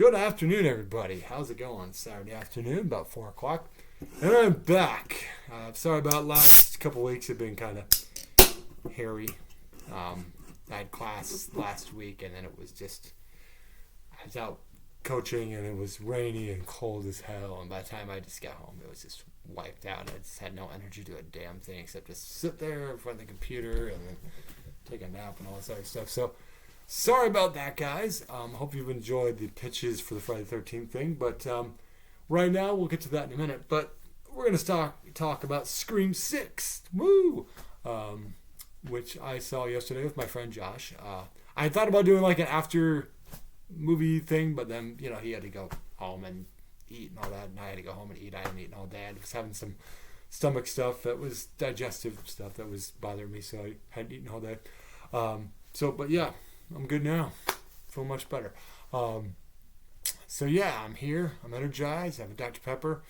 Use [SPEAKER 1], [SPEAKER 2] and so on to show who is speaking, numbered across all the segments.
[SPEAKER 1] Good afternoon, everybody. How's it going? Saturday afternoon, about 4 o'clock. And I'm back. Sorry about last couple weeks. Have been kind of hairy. I had class last week, and then it was just... I was out coaching, and it was rainy and cold as hell. And by the time I just got home, it was just wiped out. I just had no energy to do a damn thing except just sit there in front of the computer and then take a nap and all this other stuff. So... sorry about that, guys. Hope you've enjoyed the pitches for the Friday the 13th thing. But right now, we'll get to that in a minute. But we're going to talk about Scream 6. Woo! Which I saw yesterday with my friend Josh. I thought about doing like an after movie thing, but then, he had to go home and eat and all that. And I had to go home and eat. I hadn't eaten all day. I was having some stomach stuff that was digestive stuff that was bothering me, so I hadn't eaten all day. But yeah. I'm good now. Feel much better. I'm here. I'm energized. I have a Dr. Pepper.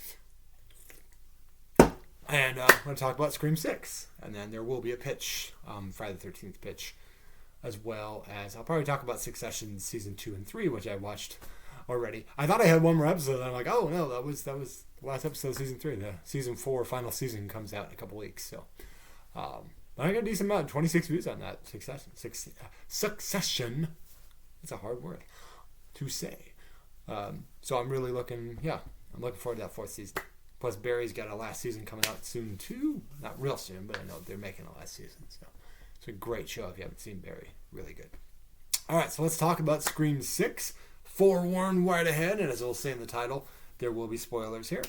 [SPEAKER 1] And I'm going to talk about Scream 6. And then there will be a pitch, Friday the 13th pitch, as well as I'll probably talk about Succession Season 2 and 3, which I watched already. I thought I had one more episode, and I'm like, oh, no, that was the last episode of Season 3. The Season 4 final season comes out in a couple weeks, so... I got a decent amount, 26 views on that. Succession. It's a hard word to say. So I'm really looking forward to that fourth season. Plus Barry's got a last season coming out soon too. Not real soon, but I know they're making a last season. So it's a great show if you haven't seen Barry. Really good. All right, so let's talk about Scream 6. Forewarned right ahead, and as it'll say in the title, there will be spoilers here.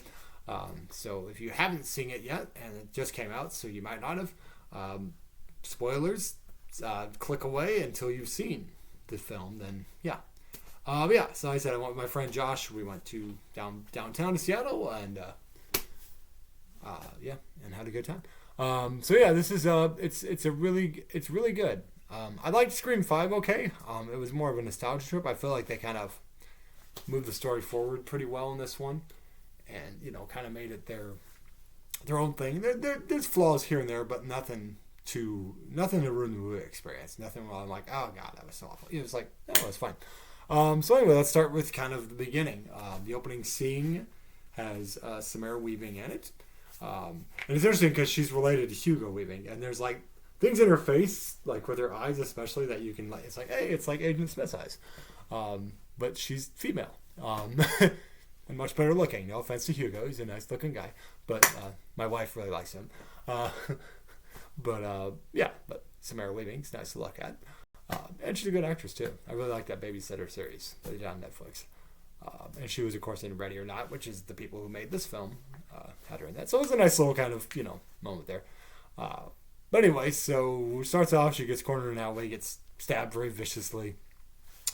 [SPEAKER 1] So if you haven't seen it yet, and it just came out, so you might not have, spoilers, click away until you've seen the film, then so like I said, I went with my friend Josh. We went to downtown to Seattle, and and had a good time. This is it's really good. I liked Scream 5 okay. It was more of a nostalgia trip. I feel like they kind of moved the story forward pretty well in this one, and kind of made it their own thing. There's flaws here and there, but nothing to ruin the movie experience. Nothing where I'm like, oh god, that was so awful. It was like, no, it was fine. So anyway, let's start with kind of the beginning. The opening scene has Samara Weaving in it, and it's interesting because she's related to Hugo Weaving, and there's like things in her face, like with her eyes especially, that you can like. It's like, hey, it's like Agent Smith's eyes, but she's female. And much better looking. No offense to Hugo. He's a nice looking guy. But my wife really likes him. But Samara Weaving's nice to look at. And she's a good actress too. I really like that Babysitter series that they did on Netflix. And she was, of course, in Ready or Not, which is the people who made this film, had her in that. So it was a nice little kind of, moment there. But anyway, so starts off, she gets cornered in an alley, gets stabbed very viciously.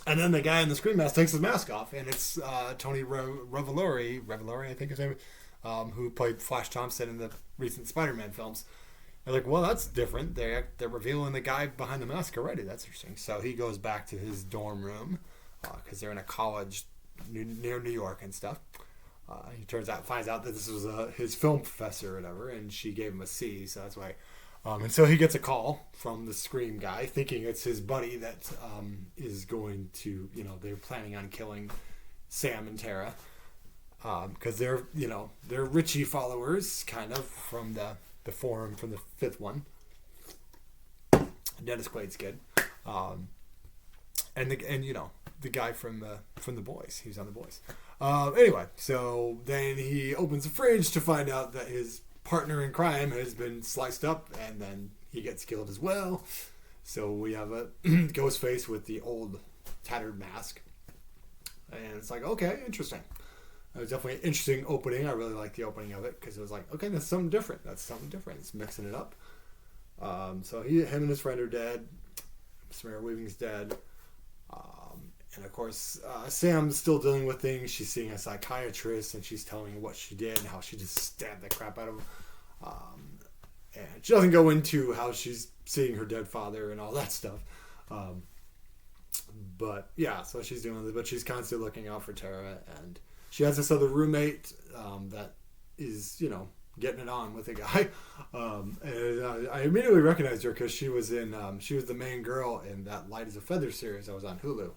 [SPEAKER 1] And then the guy in the Scream mask takes his mask off, and it's Tony Revolori, I think his name, who played Flash Thompson in the recent Spider-Man films. They're like, well, that's different. They're revealing the guy behind the mask already. That's interesting. So he goes back to his dorm room because they're in a college near New York and stuff. He finds out that this was his film professor or whatever, and she gave him a C, so that's why. And so he gets a call from the Scream guy, thinking it's his buddy that is going to, they're planning on killing Sam and Tara, because they're Richie followers, kind of, from the forum from the fifth one. Dennis Quaid's good, and the guy from the Boys. He was on the Boys. Anyway, so then he opens the fridge to find out that his partner in crime has been sliced up, and then he gets killed as well. So we have a ghost face with the old tattered mask, and it's like, okay, interesting. It was definitely an interesting opening. I really liked the opening of it because it was like, okay, that's something different. It's mixing it up. So him and his friend are dead. Samara Weaving's dead. And of course, Sam's still dealing with things. She's seeing a psychiatrist, and she's telling him what she did and how she just stabbed the crap out of him. And she doesn't go into how she's seeing her dead father and all that stuff. So she's doing it, but she's constantly looking out for Tara, and she has this other roommate that is, getting it on with a guy. And I immediately recognized her because she was the main girl in that Light as a Feather series that was on Hulu.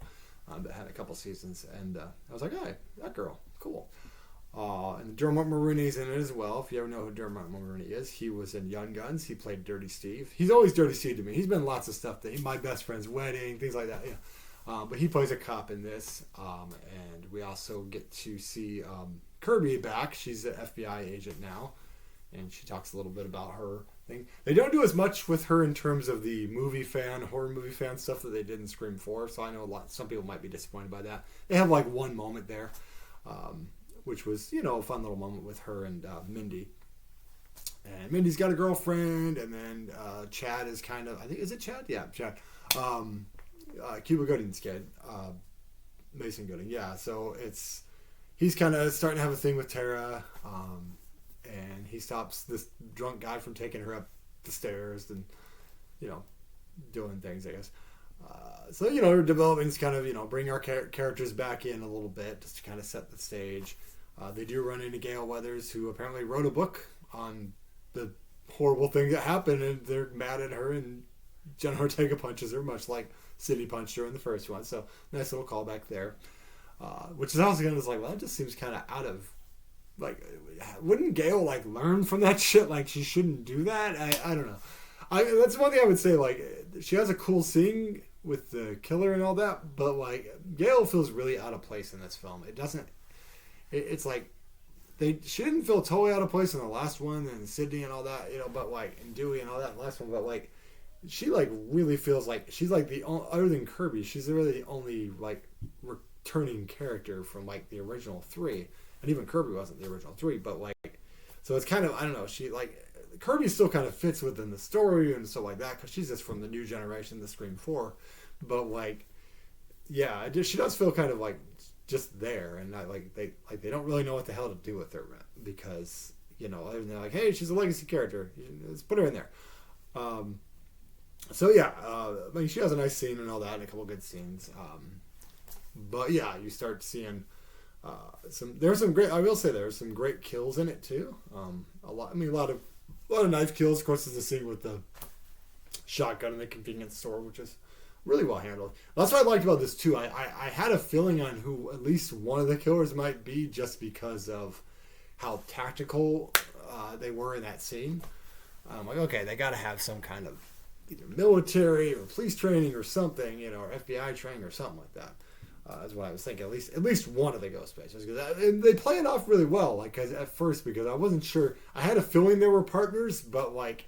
[SPEAKER 1] that had a couple seasons, and I was like, hey, that girl, cool. And Dermot Mulroney's in it as well. If you ever know who Dermot Mulroney is, he was in Young Guns. He played Dirty Steve. He's always Dirty Steve to me. He's been in lots of stuff. My Best Friend's Wedding, things like that. Yeah. But he plays a cop in this. And we also get to see Kirby back. She's an FBI agent now. And she talks a little bit about her thing. They don't do as much with her in terms of the horror movie fan stuff that they did in Scream 4. So I know some people might be disappointed by that. They have like one moment there. Which was, a fun little moment with her and Mindy. And Mindy's got a girlfriend, and then Chad is kind of, is it Chad? Yeah, Chad. Cuba Gooding's kid. Mason Gooding, yeah. So he's kind of starting to have a thing with Tara, and he stops this drunk guy from taking her up the stairs and, doing things, I guess. So, her development is kind of, bring our characters back in a little bit just to kind of set the stage. They do run into Gale Weathers, who apparently wrote a book on the horrible thing that happened, and they're mad at her, and Jenna Ortega punches her, much like Sidney punched her in the first one. So, nice little callback there. Which is also kind of like, well, that just seems kind of out of, like, wouldn't Gale, like, learn from that shit? Like, she shouldn't do that? I don't know. That's one thing I would say, like, she has a cool scene with the killer and all that, but, like, Gale feels really out of place in this film. It's like she didn't feel totally out of place in the last one, and Sydney and all that, but like, and Dewey and all that in the last one, but like, she like really feels like she's like other than Kirby, she's really the only like returning character from like the original 3, and even Kirby wasn't the original 3, but like, so it's kind of, I don't know, she like, Kirby still kind of fits within the story and stuff like that, because she's just from the new generation, the Scream 4, but like, yeah, she does feel kind of like just there, and not like they don't really know what the hell to do with her, because they're like, hey, she's a legacy character, let's put her in there. So yeah, I mean, she has a nice scene and all that, and a couple good scenes. But yeah, you start seeing there's some great kills in it too. A lot of knife kills. Of course, there's the scene with the shotgun in the convenience store, which is really well handled. That's what I liked about this too. I had a feeling on who at least one of the killers might be, just because of how tactical they were in that scene. I'm like, okay, they got to have some kind of either military or police training or something, or FBI training or something like that. That's what I was thinking. At least one of the Ghostbusters, and they play it off really well. Like, cause at first, because I wasn't sure, I had a feeling they were partners, but like,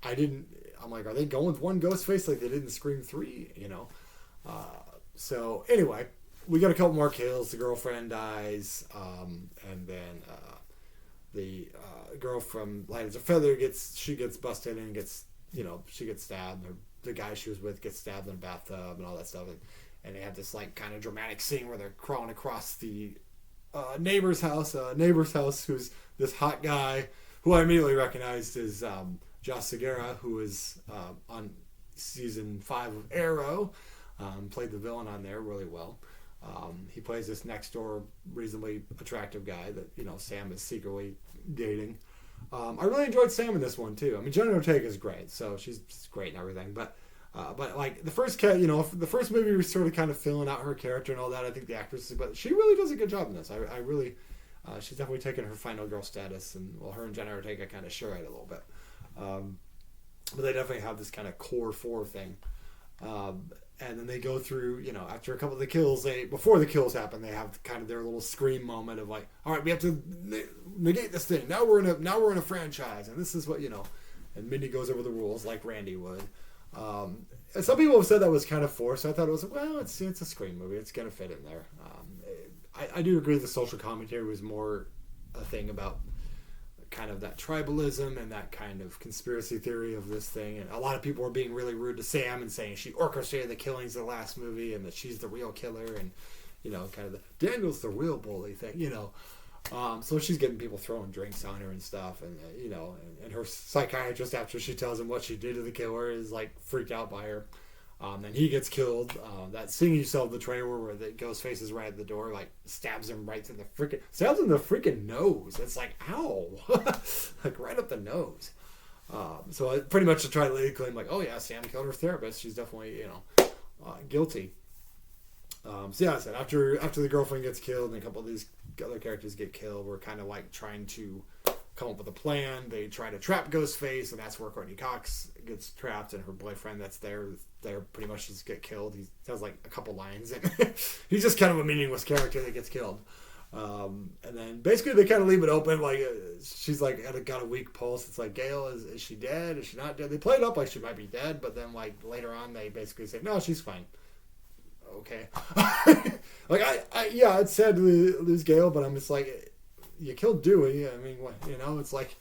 [SPEAKER 1] I didn't. I'm like, are they going with one Ghostface like they did in Scream 3? So anyway, we got a couple more kills. The girlfriend dies, and then the girl from Light as a Feather gets busted and she gets stabbed. The guy she was with gets stabbed in a bathtub and all that stuff. And they have this like kind of dramatic scene where they're crawling across the neighbor's house. Who's this hot guy who I immediately recognized as Josh Segura, who is on season 5 of Arrow, played the villain on there really well. He plays this next door, reasonably attractive guy that Sam is secretly dating. I really enjoyed Sam in this one too. I mean, Jenna Ortega is great, so she's great and everything. But like the first the first movie was sort of kind of filling out her character and all that. I think the actress, but she really does a good job in this. I really, she's definitely taken her final girl status, and her and Jenna Ortega kind of share it a little bit. But they definitely have this kind of core 4 thing. And then they go through, after a couple of the kills, before the kills happen, they have kind of their little scream moment of like, all right, we have to negate this thing. Now we're in a franchise, and this is what, and Mindy goes over the rules like Randy would. And some people have said that was kind of forced. I thought it was, well, it's a Scream movie. It's going to fit in there. I do agree the social commentary was more a thing about kind of that tribalism and that kind of conspiracy theory of this thing. And a lot of people were being really rude to Sam and saying she orchestrated the killings of the last movie and that she's the real killer, and kind of the Daniel's the real bully thing, so she's getting people throwing drinks on her and stuff, and and her psychiatrist, after she tells him what she did to the killer, is like freaked out by her. Then he gets killed. That scene you saw in the trailer where the Ghostface is right at the door, like stabs him right in the freaking nose. It's like, ow, like right up the nose. So I pretty much to try to lay claim like, oh yeah, Sam killed her therapist. She's definitely guilty. So yeah, I said after the girlfriend gets killed and a couple of these other characters get killed, we're kind of like trying to come up with a plan. They try to trap Ghostface, and that's where Courtney Cox gets trapped, and her boyfriend that's there pretty much just get killed. He has like a couple lines, and he's just kind of a meaningless character that gets killed. And then basically they kind of leave it open. Like she's like got a weak pulse. It's like, Gail, is she dead? Is she not dead? They play it up like she might be dead, but then like later on they basically say, no, she's fine. Okay. Like yeah, it's sad to lose Gail, but I'm just like, you killed Dewey. I mean, what, it's like,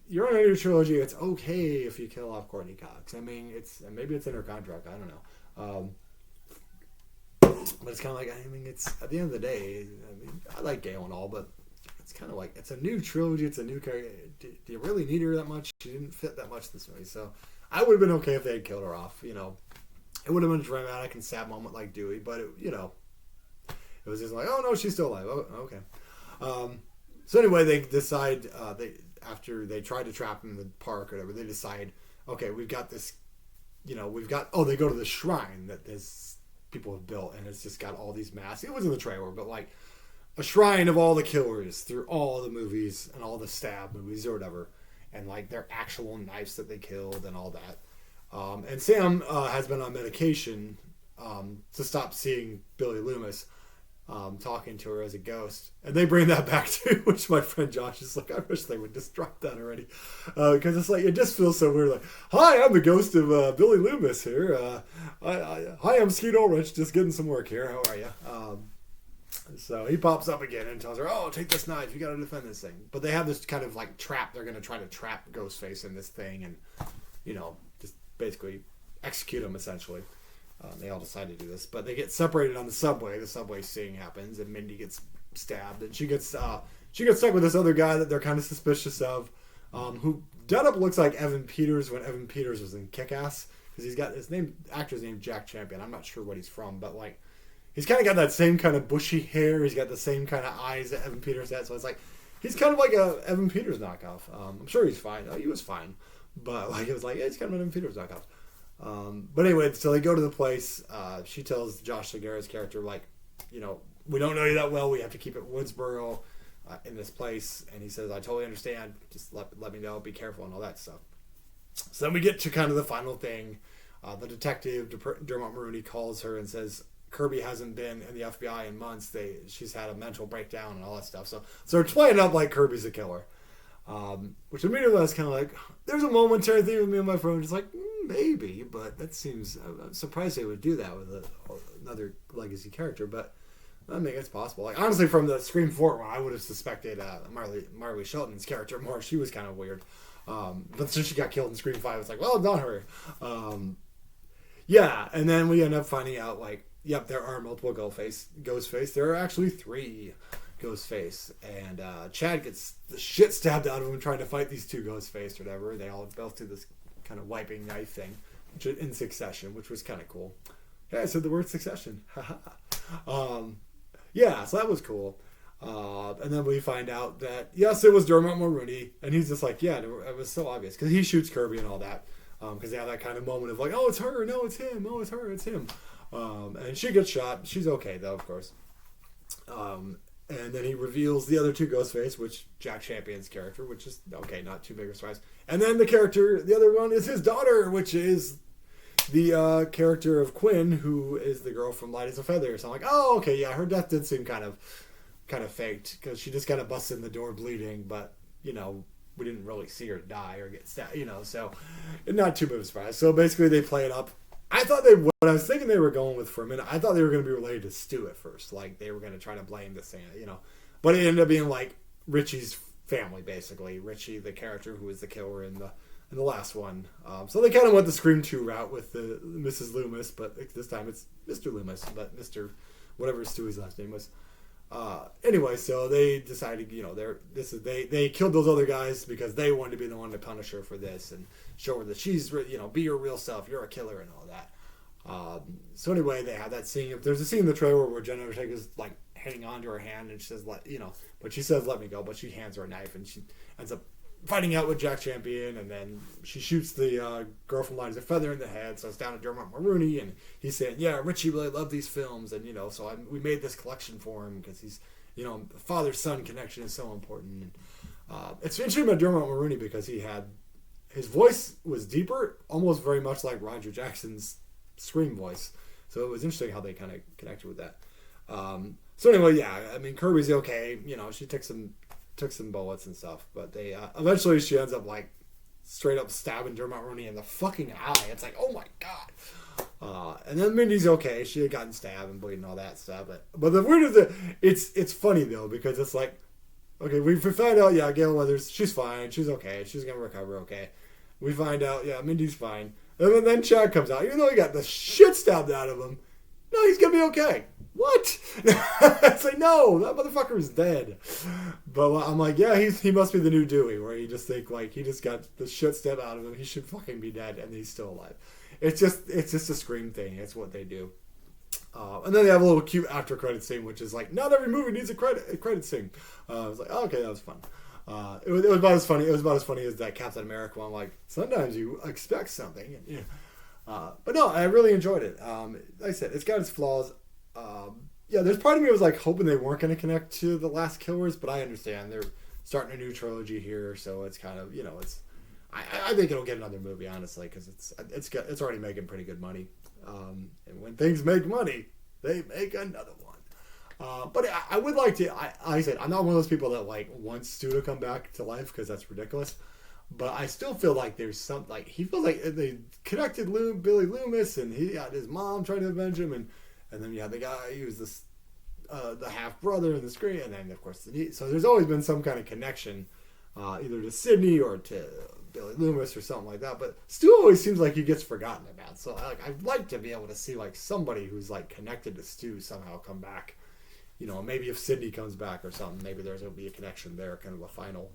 [SPEAKER 1] you're on a new trilogy. It's okay if you kill off Courtney Cox. I mean, maybe it's in her contract. I don't know. But it's kind of like, I mean, it's at the end of the day. I mean, I like Gail and all, but it's kind of like, it's a new trilogy. It's a new character. Do you really need her that much? She didn't fit that much this movie. So I would have been okay if they had killed her off. It would have been a dramatic and sad moment like Dewey, but it was just like, oh no, she's still alive. Oh, okay. So anyway, they decide after they try to trap him in the park or whatever, they decide, okay, we've got this. They go to the shrine that this people have built, and it's just got all these masks. It was in the trailer, but like a shrine of all the killers through all the movies and all the stab movies or whatever, and like their actual knives that they killed and all that. And Sam has been on medication to stop seeing Billy Loomis talking to her as a ghost. And they bring that back too, which my friend Josh is like, I wish they would just drop that already. Because it's like, it just feels so weird. Like, hi, I'm the ghost of Billy Loomis here. Hi, I'm Skeet Ulrich, just getting some work here. How are you? So he pops up again and tells her, oh, take this knife. You got to defend this thing. But they have this kind of like trap. They're going to try to trap Ghostface in this thing and, just basically execute him essentially. They all decide to do this, but they get separated on the subway. The subway scene happens, and Mindy gets stabbed, and she gets stuck with this other guy that they're kind of suspicious of, who dead up looks like Evan Peters when Evan Peters was in Kick-Ass, because he's got actor's name Jack Champion. I'm not sure what he's from, but like he's kind of got that same kind of bushy hair. He's got the same kind of eyes that Evan Peters had, so it's like he's kind of like a Evan Peters knockoff. I'm sure he's fine. He was fine, but like it was like, yeah, he's kind of an Evan Peters knockoff. But anyway, so they go to the place. She tells Josh Segarra's character, like, we don't know you that well. We have to keep it Woodsboro in this place. And he says, I totally understand. Just let me know. Be careful and all that stuff. So then we get to kind of the final thing. The detective, Dermot Mulroney, calls her and says Kirby hasn't been in the FBI in months. She's had a mental breakdown and all that stuff. So they're playing up like Kirby's a killer. Which immediately I was kind of like, there's a momentary thing with me and my friend, just like, maybe, but that seems, I'm surprised they would do that with another legacy character, but I think it's possible. Like, honestly, from the Scream 4 one, I would have suspected Marley Shelton's character more. She was kind of weird. But since she got killed in Scream 5, it's like, well done her. Yeah, and then we end up finding out, like, yep, there are multiple Ghostface. There are actually 3 Ghostface, and Chad gets the shit stabbed out of him trying to fight these 2 Ghostface or whatever. They all both do this kind of wiping knife thing, in succession, which was kind of cool. Yeah, I said the word succession. Yeah, so that was cool. And then we find out that, yes, it was Dermot Mulroney, and he's just like, yeah, it was so obvious, because he shoots Kirby and all that, because they have that kind of moment of like, oh, it's her, no, it's him, oh, it's her, it's him. And she gets shot. She's okay, though, of course. And then he reveals the other 2 Ghostface, which Jack Champion's character, which is, okay, not too big a surprise. And then the other one is his daughter, which is the character of Quinn, who is the girl from Light as a Feather. So I'm like, oh, okay, yeah, her death did seem kind of faked, because she just kind of busted in the door bleeding, but, we didn't really see her die or get stabbed, so not too big of a surprise. So basically they play it up. I thought what I was thinking they were going with for a minute, I thought they were going to be related to Stu at first. Like, they were going to try to blame this thing, But it ended up being, like, Richie's family, basically. Richie, the character who was the killer in the last one. So they kind of went the Scream 2 route with the Mrs. Loomis, but this time it's Mr. Loomis, but Mr. whatever Stewie's last name was. Anyway, so they decided, they killed those other guys because they wanted to be the one to punish her for this and show her that she's, be your real self, you're a killer and all that. So anyway, they have that scene. There's a scene in the trailer where Jenna Ortega's like hanging on to her hand and she says, but she says, let me go, but she hands her a knife and she ends up fighting out with Jack Champion, and then she shoots the girl from Light as a Feather in the head, so it's down to Dermot Mulroney, and he's saying, yeah, Richie really loved these films, and, so we made this collection for him, because he's, father-son connection is so important. And, it's interesting about Dermot Mulroney, because his voice was deeper, almost very much like Roger Jackson's Scream voice, so it was interesting how they kind of connected with that. So anyway, yeah, I mean, Kirby's okay, she took some bullets and stuff, but they eventually she ends up like straight up stabbing Dermot Mulroney in the fucking eye. It's like, oh my god. And then Mindy's okay. She had gotten stabbed and bleeding and all that stuff. But the weird is it's funny though, because it's like, okay, we find out, yeah, Gail Weathers, she's fine, she's okay, she's gonna recover okay. We find out, yeah, Mindy's fine, and then Chad comes out, even though he got the shit stabbed out of him. No, he's gonna be okay. What? It's like, no, that motherfucker is dead. But I'm like, yeah, he must be the new Dewey, where you just think like he just got the shit stabbed out of him. He should fucking be dead, and he's still alive. It's just a Scream thing. It's what they do. And then they have a little cute after credit scene, which is like, not every movie needs a credit scene. I was like, oh, okay, that was fun. It was about as funny. It was about as funny as that Captain America one. Like, sometimes you expect something, and but no, I really enjoyed it. Like I said, it's got its flaws. Yeah, there's part of me that was like hoping they weren't going to connect to the last Killers, but I understand they're starting a new trilogy here, so it's kind of I think it'll get another movie, honestly, because it's already making pretty good money. And when things make money, they make another one. But I would like to. Like I said, I'm not one of those people that like wants Stu to come back to life because that's ridiculous. But I still feel like there's some he feels like they connected Billy Loomis, and he had his mom trying to avenge him, and then you had the guy who was the half brother in the screen, and then of course so there's always been some kind of connection, either to Sidney or to Billy Loomis or something like that. But Stu always seems like he gets forgotten about. So I'd like to be able to see like somebody who's like connected to Stu somehow come back. Maybe if Sidney comes back or something, maybe there's going to be a connection there, kind of a final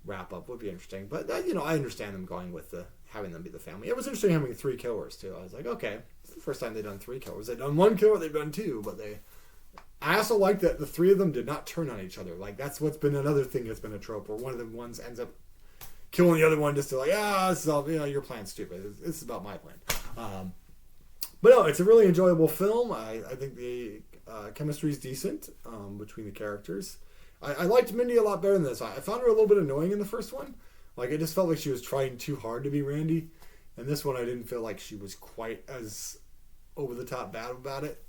[SPEAKER 1] wrap up would be interesting. But I understand them going with having them be the family. It was interesting having 3 killers too. I was like, okay, it's the first time they've done 3 killers. They've done 1 killer, they've done 2, but I also like that the 3 of them did not turn on each other. Like that's what's been another thing that's been a trope, where one of the ones ends up killing the other one just to like, this is all, your plan's stupid. This is about my plan. But no, it's a really enjoyable film. I think the chemistry is decent between the characters. I liked Mindy a lot better than this. I found her a little bit annoying in the first one. Like, it just felt like she was trying too hard to be Randy. And this one, I didn't feel like she was quite as over-the-top bad about it.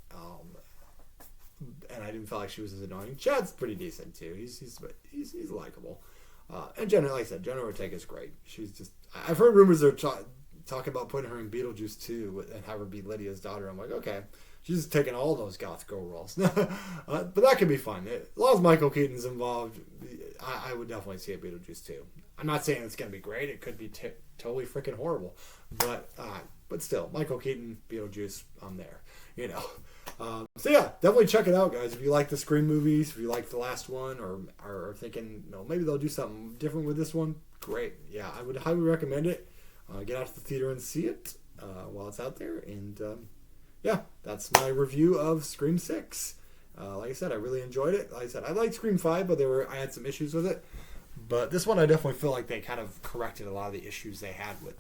[SPEAKER 1] And I didn't feel like she was as annoying. Chad's pretty decent, too. He's likable. And Jenna, like I said, Jenna Ortega is great. She's just... I've heard rumors they're talking about putting her in Beetlejuice 2 and have her be Lydia's daughter. I'm like, okay. She's just taking all those goth girl roles. But that could be fun. As long as Michael Keaton's involved, I would definitely see a Beetlejuice 2. I'm not saying it's going to be great. It could be totally freaking horrible. But still, Michael Keaton, Beetlejuice, I'm there. So yeah, definitely check it out, guys. If you like the Scream movies, if you like the last one, or are thinking, maybe they'll do something different with this one, great. Yeah, I would highly recommend it. Get out to the theater and see it while it's out there. And yeah, that's my review of Scream 6. Like I said, I really enjoyed it. Like I said, I liked Scream 5, but I had some issues with it. But this one, I definitely feel like they kind of corrected a lot of the issues I had with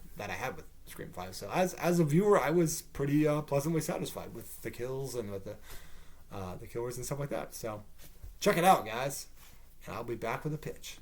[SPEAKER 1] Scream 5. So as a viewer, I was pretty pleasantly satisfied with the kills and with the killers and stuff like that. So check it out, guys. And I'll be back with a pitch.